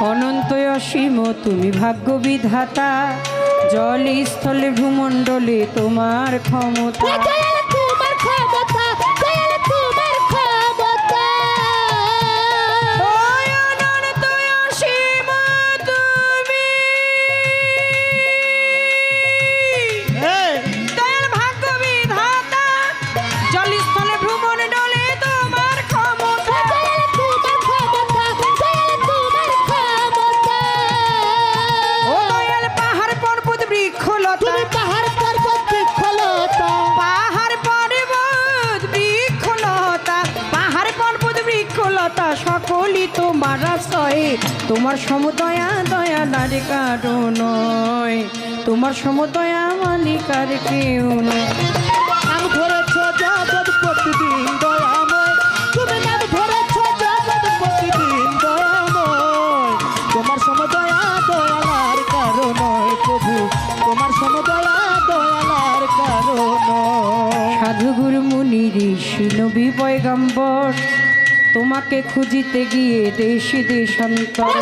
অনন্ত অসীম তুমি ভাগ্য বিধাতা, জল স্থলে ভূমণ্ডলে তোমার ক্ষমতা। তোমার ক্ষমতা, তোমার ক্ষমতা। অনন্ত অসীম তুমি দয়াল ভাগ্য বিধাতা, জল স্থলে ভূমণ্ডলে তোমার ক্ষমতা। তোমার ক্ষমতা, তোমার ক্ষমতা। ও দয়াল পাহাড় পর্বত বৃক্ষলতা, তুমি পাহাড় পর্বত বৃক্ষলতা, পাহাড় পর্বত বৃক্ষলতা, পাহাড় পর্বত বৃক্ষলতা সকলই তোমার আশ্রয়ে। তোমার সমদয়া দয়ালার কারো নয়, তোমার সমদয়া মালিকার কেউ নয়। নাম ধরেছ জগৎ প্রতিদিন দয়াময়, তুমি নাম ধরেছ জগৎ প্রতিদিন দয়াময়। তোমার সমদয়া দয়ালার কারো নয় প্রভু, তোমার সমদয়া দয়ালার কারো নয়। সাধুগুরু মুনি ঋষি নবী পয়গম্বর, তোমাকে খুঁজিতে গিয়ে দেশে দেশান্তর